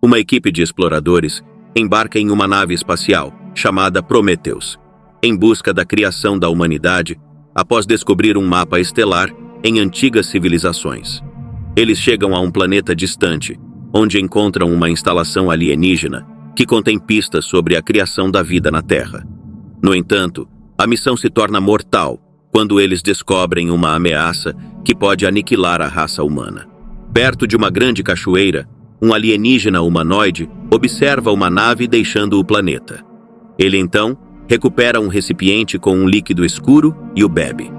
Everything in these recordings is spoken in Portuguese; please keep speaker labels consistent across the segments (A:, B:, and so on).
A: uma equipe de exploradores embarca em uma nave espacial chamada Prometheus, em busca da criação da humanidade após descobrir um mapa estelar em antigas civilizações. Eles chegam a um planeta distante, onde encontram uma instalação alienígena que contém pistas sobre a criação da vida na Terra. No entanto, a missão se torna mortal quando eles descobrem uma ameaça que pode aniquilar a raça humana. Perto de uma grande cachoeira, um alienígena humanoide observa uma nave deixando o planeta. Ele então recupera um recipiente com um líquido escuro e o bebe.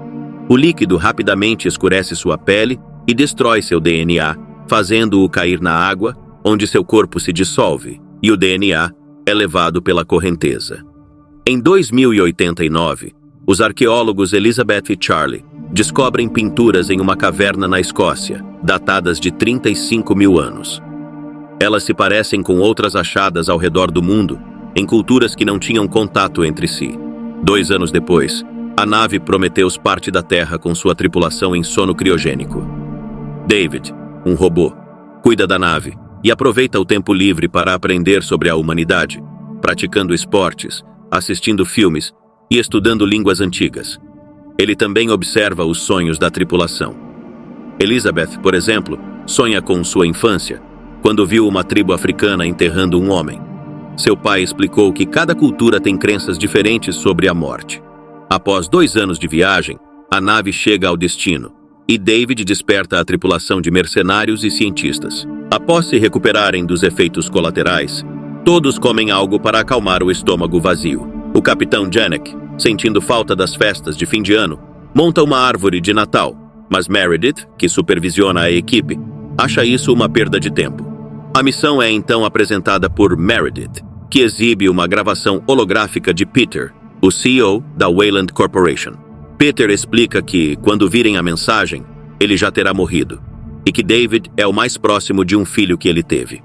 A: O líquido rapidamente escurece sua pele e destrói seu DNA, fazendo-o cair na água, onde seu corpo se dissolve, e o DNA é levado pela correnteza. Em 2089, os arqueólogos Elizabeth e Charlie descobrem pinturas em uma caverna na Escócia, datadas de 35 mil anos. Elas se parecem com outras achadas ao redor do mundo, em culturas que não tinham contato entre si. 2 anos depois, a nave Prometheus parte da Terra com sua tripulação em sono criogênico. David, um robô, cuida da nave e aproveita o tempo livre para aprender sobre a humanidade, praticando esportes, assistindo filmes e estudando línguas antigas. Ele também observa os sonhos da tripulação. Elizabeth, por exemplo, sonha com sua infância, quando viu uma tribo africana enterrando um homem. Seu pai explicou que cada cultura tem crenças diferentes sobre a morte. Após 2 anos de viagem, a nave chega ao destino, e David desperta a tripulação de mercenários e cientistas. Após se recuperarem dos efeitos colaterais, todos comem algo para acalmar o estômago vazio. O capitão Janek, sentindo falta das festas de fim de ano, monta uma árvore de Natal, mas Meredith, que supervisiona a equipe, acha isso uma perda de tempo. A missão é então apresentada por Meredith, que exibe uma gravação holográfica de Peter, o CEO da Wayland Corporation. Peter explica que, quando virem a mensagem, ele já terá morrido, e que David é o mais próximo de um filho que ele teve.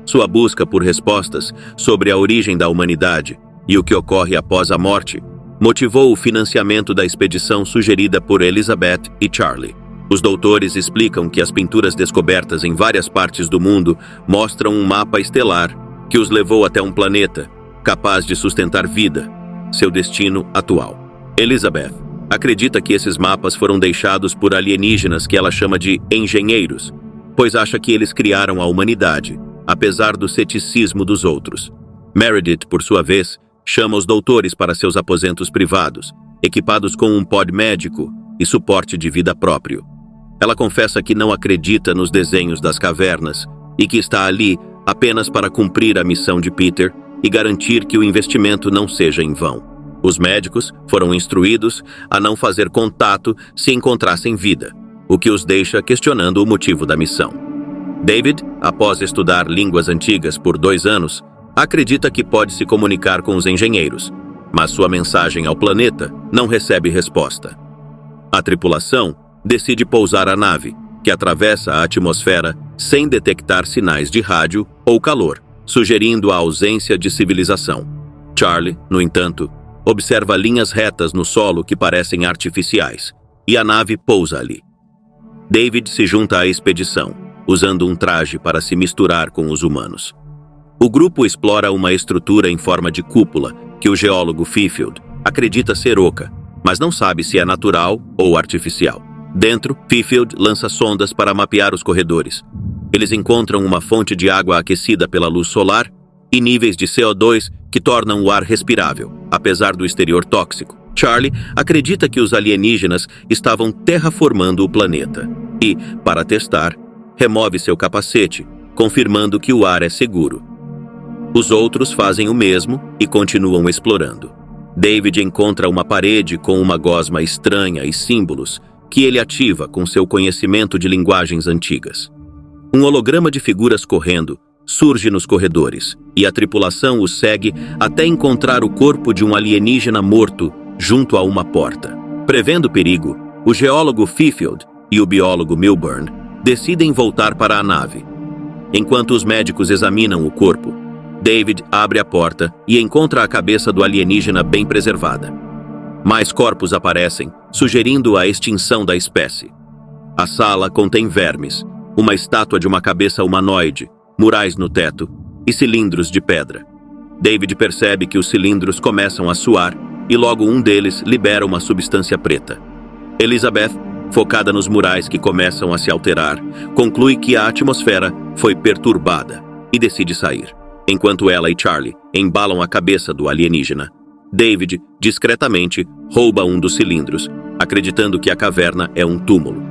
A: Sua busca por respostas sobre a origem da humanidade e o que ocorre após a morte motivou o financiamento da expedição sugerida por Elizabeth e Charlie. Os doutores explicam que as pinturas descobertas em várias partes do mundo mostram um mapa estelar que os levou até um planeta capaz de sustentar vida, seu destino atual. Elizabeth acredita que esses mapas foram deixados por alienígenas que ela chama de engenheiros, pois acha que eles criaram a humanidade, apesar do ceticismo dos outros. Meredith, por sua vez, chama os doutores para seus aposentos privados, equipados com um pod médico e suporte de vida próprio. Ela confessa que não acredita nos desenhos das cavernas e que está ali apenas para cumprir a missão de Peter e garantir que o investimento não seja em vão. Os médicos foram instruídos a não fazer contato se encontrassem vida, o que os deixa questionando o motivo da missão. David, após estudar línguas antigas por 2 anos, acredita que pode se comunicar com os engenheiros, mas sua mensagem ao planeta não recebe resposta. A tripulação decide pousar a nave, que atravessa a atmosfera sem detectar sinais de rádio ou calor, sugerindo a ausência de civilização. Charlie, no entanto, observa linhas retas no solo que parecem artificiais, e a nave pousa ali. David se junta à expedição, usando um traje para se misturar com os humanos. O grupo explora uma estrutura em forma de cúpula que o geólogo Fifield acredita ser oca, mas não sabe se é natural ou artificial. Dentro, Fifield lança sondas para mapear os corredores. Eles encontram uma fonte de água aquecida pela luz solar e níveis de CO2 que tornam o ar respirável, apesar do exterior tóxico. Charlie acredita que os alienígenas estavam terraformando o planeta e, para testar, remove seu capacete, confirmando que o ar é seguro. Os outros fazem o mesmo e continuam explorando. David encontra uma parede com uma gosma estranha e símbolos que ele ativa com seu conhecimento de linguagens antigas. Um holograma de figuras correndo surge nos corredores e a tripulação o segue até encontrar o corpo de um alienígena morto junto a uma porta. Prevendo o perigo, o geólogo Fifield e o biólogo Milburn decidem voltar para a nave. Enquanto os médicos examinam o corpo, David abre a porta e encontra a cabeça do alienígena bem preservada. Mais corpos aparecem, sugerindo a extinção da espécie. A sala contém vermes, uma estátua de uma cabeça humanoide murais no teto e cilindros de pedra. David percebe que os cilindros começam a suar e logo um deles libera uma substância preta. Elizabeth, focada nos murais que começam a se alterar, conclui que a atmosfera foi perturbada e decide sair. Enquanto ela e Charlie embalam a cabeça do alienígena, David, discretamente, rouba um dos cilindros, acreditando que a caverna é um túmulo.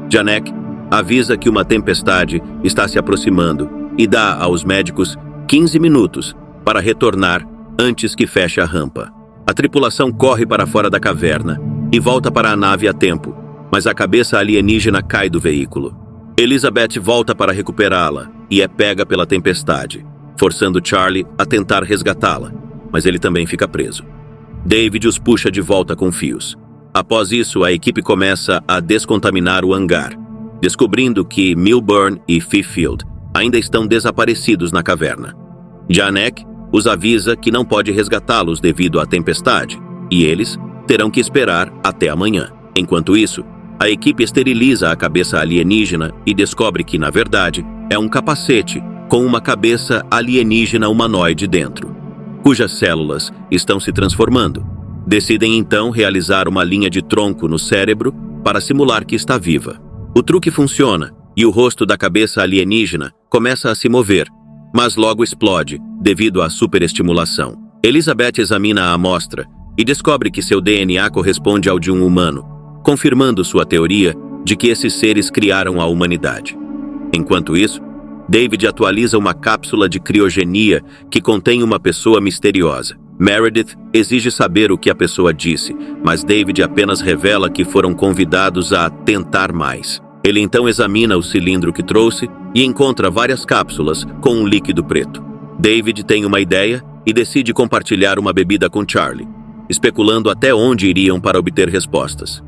A: Janek avisa que uma tempestade está se aproximando e dá aos médicos 15 minutos para retornar antes que feche a rampa. A tripulação corre para fora da caverna e volta para a nave a tempo, mas a cabeça alienígena cai do veículo. Elizabeth volta para recuperá-la e é pega pela tempestade, forçando Charlie a tentar resgatá-la, mas ele também fica preso. David os puxa de volta com fios. Após isso, a equipe começa a descontaminar o hangar, descobrindo que Milburn e Fifield ainda estão desaparecidos na caverna. Janek os avisa que não pode resgatá-los devido à tempestade, e eles terão que esperar até amanhã. Enquanto isso, a equipe esteriliza a cabeça alienígena e descobre que, na verdade, é um capacete com uma cabeça alienígena humanoide dentro, cujas células estão se transformando. Decidem então realizar uma linha de tronco no cérebro para simular que está viva. O truque funciona e o rosto da cabeça alienígena começa a se mover, mas logo explode devido à superestimulação. Elizabeth examina a amostra e descobre que seu DNA corresponde ao de um humano, confirmando sua teoria de que esses seres criaram a humanidade. Enquanto isso, David atualiza uma cápsula de criogenia que contém uma pessoa misteriosa. Meredith exige saber o que a pessoa disse, mas David apenas revela que foram convidados a tentar mais. Ele então examina o cilindro que trouxe e encontra várias cápsulas com um líquido preto. David tem uma ideia e decide compartilhar uma bebida com Charlie, especulando até onde iriam para obter respostas.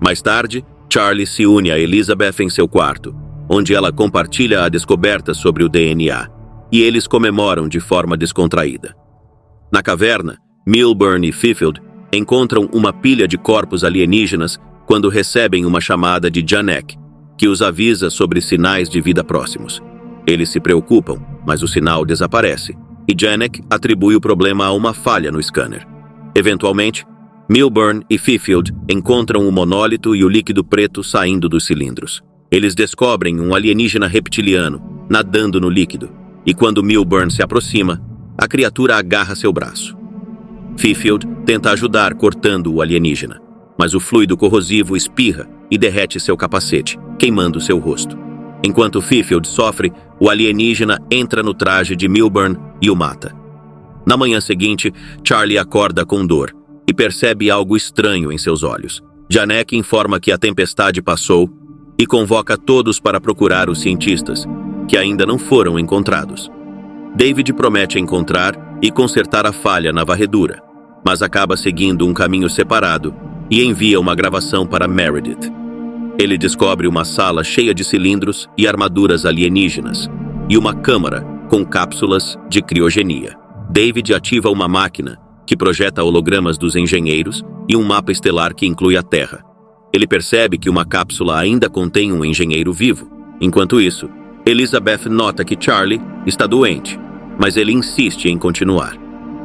A: Mais tarde, Charlie se une a Elizabeth em seu quarto, onde ela compartilha a descoberta sobre o DNA, e eles comemoram de forma descontraída. Na caverna, Milburn e Fifield encontram uma pilha de corpos alienígenas quando recebem uma chamada de Janek, que os avisa sobre sinais de vida próximos. Eles se preocupam, mas o sinal desaparece, e Janek atribui o problema a uma falha no scanner. Eventualmente, Milburn e Fifield encontram o monólito e o líquido preto saindo dos cilindros. Eles descobrem um alienígena reptiliano nadando no líquido, e quando Milburn se aproxima, a criatura agarra seu braço. Fifield tenta ajudar cortando o alienígena, mas o fluido corrosivo espirra e derrete seu capacete, queimando seu rosto. Enquanto Fifield sofre, o alienígena entra no traje de Milburn e o mata. Na manhã seguinte, Charlie acorda com dor e percebe algo estranho em seus olhos. Janek informa que a tempestade passou e convoca todos para procurar os cientistas, que ainda não foram encontrados. David promete encontrar e consertar a falha na varredura, mas acaba seguindo um caminho separado e envia uma gravação para Meredith. Ele descobre uma sala cheia de cilindros e armaduras alienígenas e uma câmara com cápsulas de criogenia. David ativa uma máquina que projeta hologramas dos engenheiros e um mapa estelar que inclui a Terra. Ele percebe que uma cápsula ainda contém um engenheiro vivo. Enquanto isso, Elizabeth nota que Charlie está doente, mas ele insiste em continuar.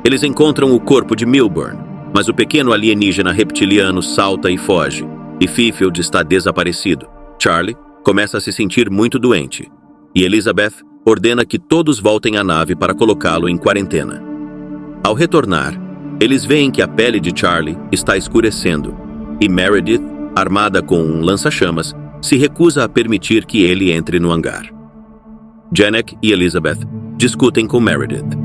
A: Eles encontram o corpo de Milburn, mas o pequeno alienígena reptiliano salta e foge, e Fifield está desaparecido. Charlie começa a se sentir muito doente, e Elizabeth ordena que todos voltem à nave para colocá-lo em quarentena. Ao retornar, eles veem que a pele de Charlie está escurecendo, e Meredith, armada com um lança-chamas, se recusa a permitir que ele entre no hangar. Janek e Elizabeth discutem com Meredith,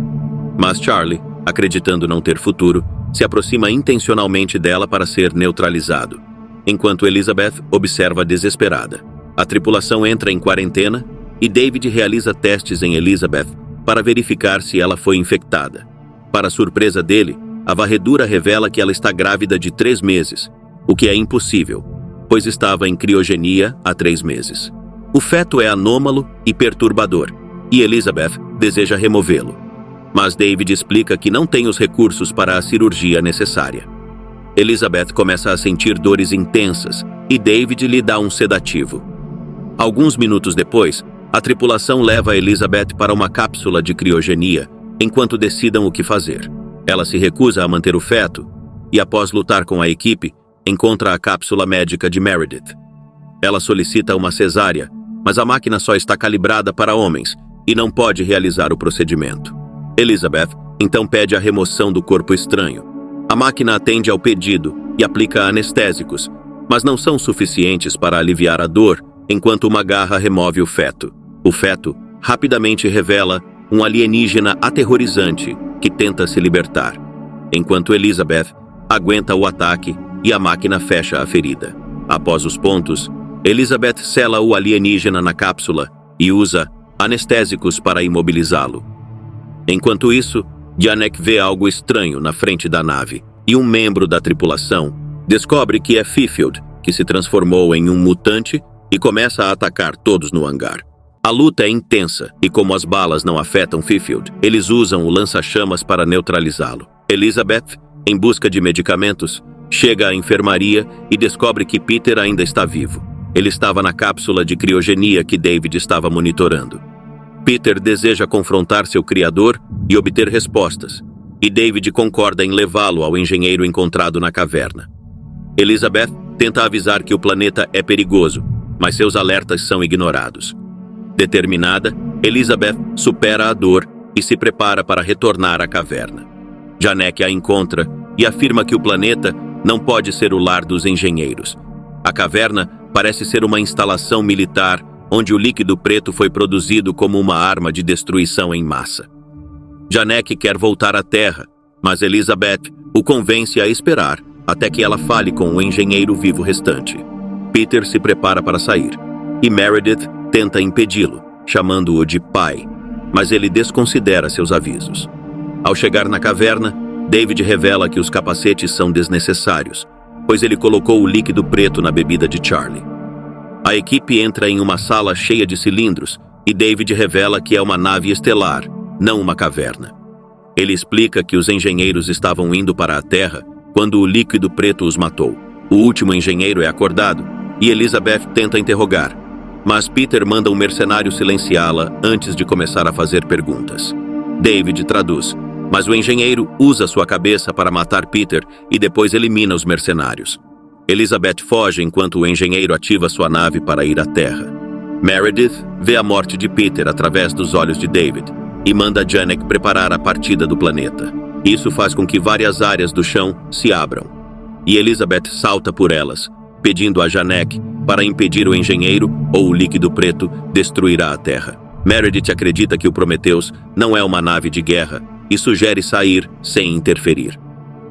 A: mas Charlie, acreditando não ter futuro, se aproxima intencionalmente dela para ser neutralizado, enquanto Elizabeth observa desesperada. A tripulação entra em quarentena e David realiza testes em Elizabeth para verificar se ela foi infectada. Para surpresa dele, a varredura revela que ela está grávida de 3 meses, o que é impossível, pois estava em criogenia há 3 meses. O feto é anômalo e perturbador, e Elizabeth deseja removê-lo. Mas David explica que não tem os recursos para a cirurgia necessária. Elizabeth começa a sentir dores intensas e David lhe dá um sedativo. Alguns minutos depois, A tripulação leva Elizabeth para uma cápsula de criogenia enquanto decidam o que fazer. Ela se recusa a manter o feto e, após lutar com a equipe, encontra a cápsula médica de Meredith. Ela solicita uma cesárea, mas a máquina só está calibrada para homens e não pode realizar o procedimento. Elizabeth então pede a remoção do corpo estranho. A máquina atende ao pedido e aplica anestésicos, mas não são suficientes para aliviar a dor enquanto uma garra remove o feto. O feto rapidamente revela um alienígena aterrorizante que tenta se libertar, enquanto Elizabeth aguenta o ataque e a máquina fecha a ferida. Após os pontos, Elizabeth sela o alienígena na cápsula e usa anestésicos para imobilizá-lo. Enquanto isso, Janek vê algo estranho na frente da nave e um membro da tripulação descobre que é Fifield, que se transformou em um mutante e começa a atacar todos no hangar. A luta é intensa e, como as balas não afetam Fifield, eles usam o lança-chamas para neutralizá-lo. Elizabeth, em busca de medicamentos, chega à enfermaria e descobre que Peter ainda está vivo. Ele estava na cápsula de criogenia que David estava monitorando. Peter deseja confrontar seu criador e obter respostas, e David concorda em levá-lo ao engenheiro encontrado na caverna. Elizabeth tenta avisar que o planeta é perigoso, mas seus alertas são ignorados. Determinada, Elizabeth supera a dor e se prepara para retornar à caverna. Janek a encontra e afirma que o planeta não pode ser o lar dos engenheiros. A caverna parece ser uma instalação militar onde o líquido preto foi produzido como uma arma de destruição em massa. Janek quer voltar à Terra, mas Elizabeth o convence a esperar até que ela fale com o engenheiro vivo restante. Peter se prepara para sair, e Meredith tenta impedi-lo, chamando-o de pai, mas ele desconsidera seus avisos. Ao chegar na caverna, David revela que os capacetes são desnecessários, pois ele colocou o líquido preto na bebida de Charlie. A equipe entra em uma sala cheia de cilindros e David revela que é uma nave estelar, não uma caverna. Ele explica que os engenheiros estavam indo para a Terra quando o líquido preto os matou. O último engenheiro é acordado e Elizabeth tenta interrogar, mas Peter manda um mercenário silenciá-la antes de começar a fazer perguntas. David traduz, mas o engenheiro usa sua cabeça para matar Peter e depois elimina os mercenários. Elizabeth foge enquanto o engenheiro ativa sua nave para ir à Terra. Meredith vê a morte de Peter através dos olhos de David e manda Janek preparar a partida do planeta. Isso faz com que várias áreas do chão se abram, e Elizabeth salta por elas, pedindo a Janek para impedir o engenheiro ou o líquido preto destruirá a Terra. Meredith acredita que o Prometheus não é uma nave de guerra e sugere sair sem interferir.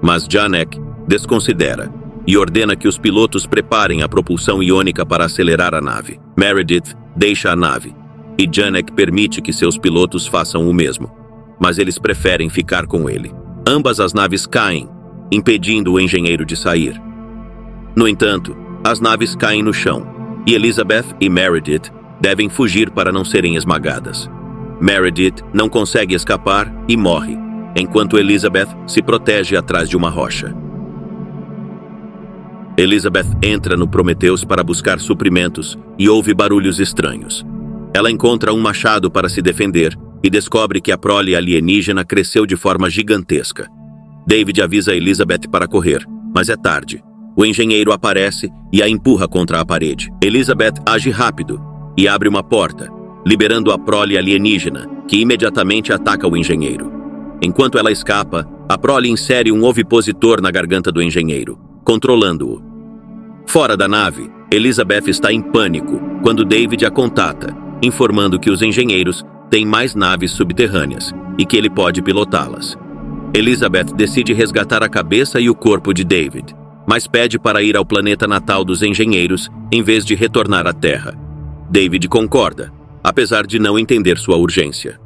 A: Mas Janek desconsidera e ordena que os pilotos preparem a propulsão iônica para acelerar a nave. Meredith deixa a nave e Janek permite que seus pilotos façam o mesmo, mas eles preferem ficar com ele. Ambas as naves caem, impedindo o engenheiro de sair. No entanto, as naves caem no chão e Elizabeth e Meredith devem fugir para não serem esmagadas. Meredith não consegue escapar e morre, enquanto Elizabeth se protege atrás de uma rocha. Elizabeth entra no Prometheus para buscar suprimentos e ouve barulhos estranhos. Ela encontra um machado para se defender e descobre que a prole alienígena cresceu de forma gigantesca. David avisa Elizabeth para correr, mas é tarde. O engenheiro aparece e a empurra contra a parede. Elizabeth age rápido e abre uma porta, liberando a prole alienígena, que imediatamente ataca o engenheiro. Enquanto ela escapa, a prole insere um ovipositor na garganta do engenheiro, controlando-o. Fora da nave, Elizabeth está em pânico quando David a contata, informando que os engenheiros têm mais naves subterrâneas e que ele pode pilotá-las. Elizabeth decide resgatar a cabeça e o corpo de David, mas pede para ir ao planeta natal dos engenheiros em vez de retornar à Terra. David concorda, apesar de não entender sua urgência.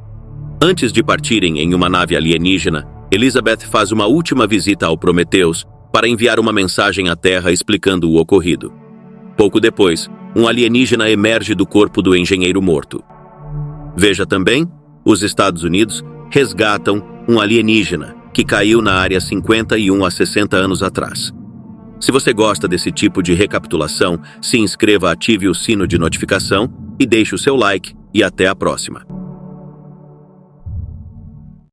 A: Antes de partirem em uma nave alienígena, Elizabeth faz uma última visita ao Prometheus para enviar uma mensagem à Terra explicando o ocorrido. Pouco depois, um alienígena emerge do corpo do engenheiro morto. Veja também, os Estados Unidos resgatam um alienígena que caiu na área 51 a 60 anos atrás. Se você gosta desse tipo de recapitulação, se inscreva, ative o sino de notificação e deixe o seu like e até a próxima.